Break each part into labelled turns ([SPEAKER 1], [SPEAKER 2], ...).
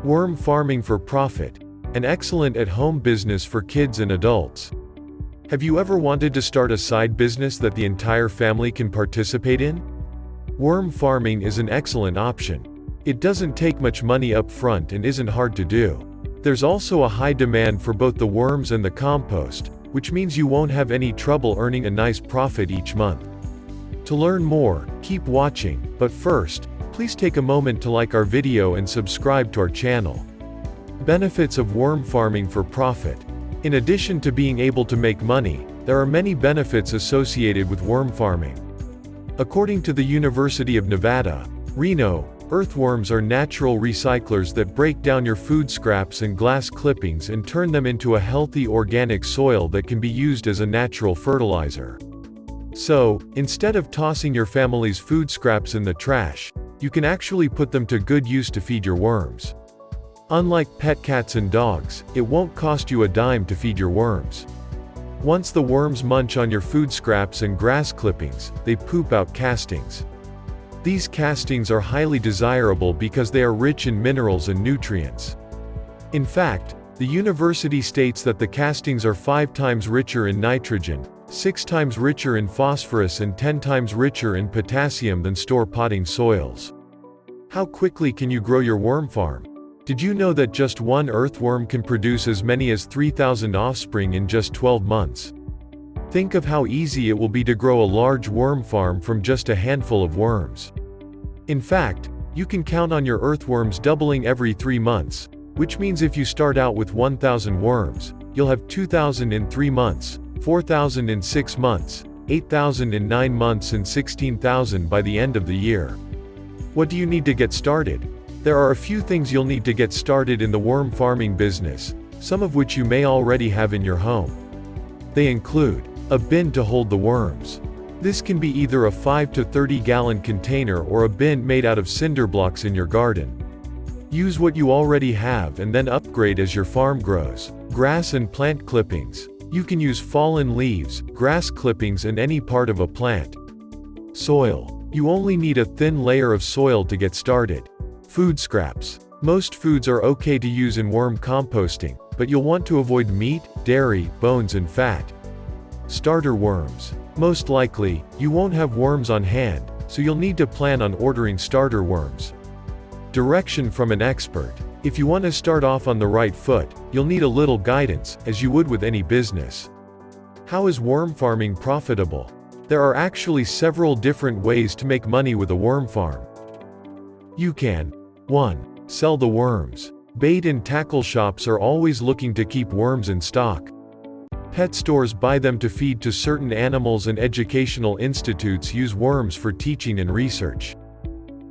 [SPEAKER 1] Worm farming for profit. An excellent at-home business for kids and adults. Have you ever wanted to start a side business that the entire family can participate in? Worm farming is an excellent option. It doesn't take much money up front and isn't hard to do. There's also a high demand for both the worms and the compost, which means you won't have any trouble earning a nice profit each month. To learn more, keep watching, but first, please take a moment to like our video and subscribe to our channel. Benefits of worm farming for profit. In addition to being able to make money, there are many benefits associated with worm farming. According to the University of Nevada, Reno, earthworms are natural recyclers that break down your food scraps and glass clippings and turn them into a healthy organic soil that can be used as a natural fertilizer. So, instead of tossing your family's food scraps in the trash, you can actually put them to good use to feed your worms. Unlike pet cats and dogs, it won't cost you a dime to feed your worms. Once the worms munch on your food scraps and grass clippings, they poop out castings. These castings are highly desirable because they are rich in minerals and nutrients. In fact, the university states that the castings are 5 times richer in nitrogen, 6 times richer in phosphorus and 10 times richer in potassium than store-potting soils. How quickly can you grow your worm farm? Did you know that just one earthworm can produce as many as 3,000 offspring in just 12 months? Think of how easy it will be to grow a large worm farm from just a handful of worms. In fact, you can count on your earthworms doubling every 3 months, which means if you start out with 1,000 worms, you'll have 2,000 in 3 months, 4,000 in 6 months, 8,000 in 9 months and 16,000 by the end of the year. What do you need to get started? There are a few things you'll need to get started in the worm farming business, some of which you may already have in your home. They include a bin to hold the worms. This can be either a 5 to 30 gallon container or a bin made out of cinder blocks in your garden. Use what you already have and then upgrade as your farm grows. Grass and plant clippings. You can use fallen leaves, grass clippings and any part of a plant. Soil. You only need a thin layer of soil to get started. Food scraps. Most foods are okay to use in worm composting, but you'll want to avoid meat, dairy, bones and fat. Starter worms. Most likely, you won't have worms on hand, so you'll need to plan on ordering starter worms. Direction from an expert. If you want to start off on the right foot, you'll need a little guidance, as you would with any business. How is worm farming profitable? There are actually several different ways to make money with a worm farm. You can 1. Sell the worms. Bait and tackle shops are always looking to keep worms in stock. Pet stores buy them to feed to certain animals and educational institutes use worms for teaching and research.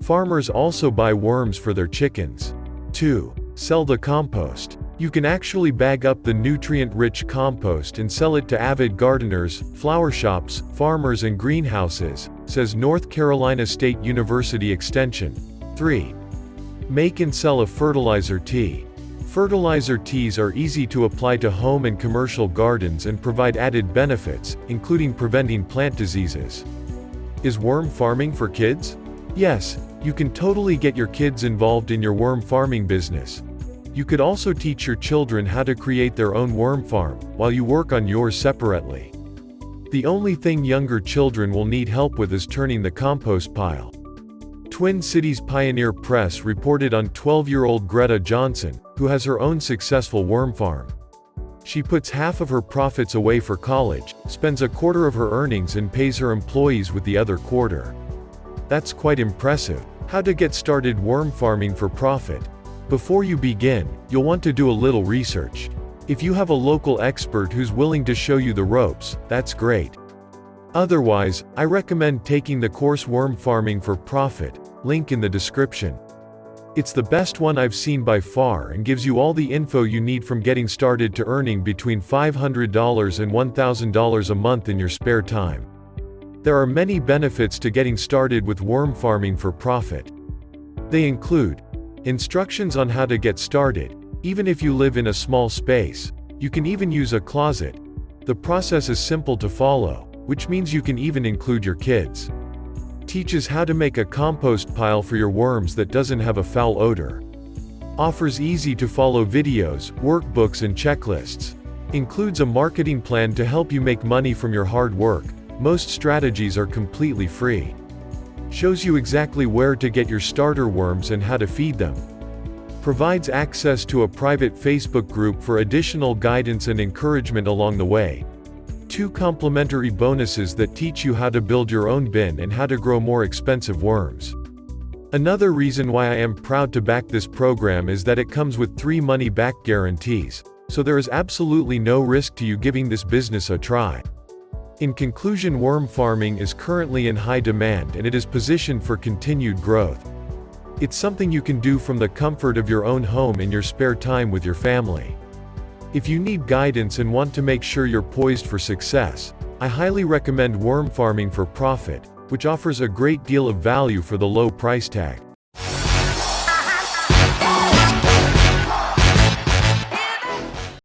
[SPEAKER 1] Farmers also buy worms for their chickens. 2. Sell the compost. You can actually bag up the nutrient-rich compost and sell it to avid gardeners, flower shops, farmers and greenhouses, says North Carolina State University Extension. 3. Make and sell a fertilizer tea. Fertilizer teas are easy to apply to home and commercial gardens and provide added benefits, including preventing plant diseases. Is worm farming for kids? Yes, you can totally get your kids involved in your worm farming business. You could also teach your children how to create their own worm farm, while you work on yours separately. The only thing younger children will need help with is turning the compost pile. Twin Cities Pioneer Press reported on 12-year-old Greta Johnson, who has her own successful worm farm. She puts half of her profits away for college, spends a quarter of her earnings and pays her employees with the other quarter. That's quite impressive. How to get started worm farming for profit. Before you begin, you'll want to do a little research. If you have a local expert who's willing to show you the ropes, that's great. Otherwise, I recommend taking the course Worm Farming for Profit, link in the description. It's the best one I've seen by far and gives you all the info you need from getting started to earning between $500 and $1,000 a month in your spare time. There are many benefits to getting started with worm farming for profit. They include instructions on how to get started. Even if you live in a small space, you can even use a closet. The process is simple to follow, which means you can even include your kids. Teaches how to make a compost pile for your worms that doesn't have a foul odor. Offers easy-to-follow videos, workbooks and checklists. Includes a marketing plan to help you make money from your hard work. Most strategies are completely free. Shows you exactly where to get your starter worms and how to feed them. Provides access to a private Facebook group for additional guidance and encouragement along the way. 2 complimentary bonuses that teach you how to build your own bin and how to grow more expensive worms. Another reason why I am proud to back this program is that it comes with 3 money-back guarantees, so there is absolutely no risk to you giving this business a try. In conclusion, worm farming is currently in high demand and it is positioned for continued growth. It's something you can do from the comfort of your own home in your spare time with your family. If you need guidance and want to make sure you're poised for success, I highly recommend Worm Farming for Profit, which offers a great deal of value for the low price tag.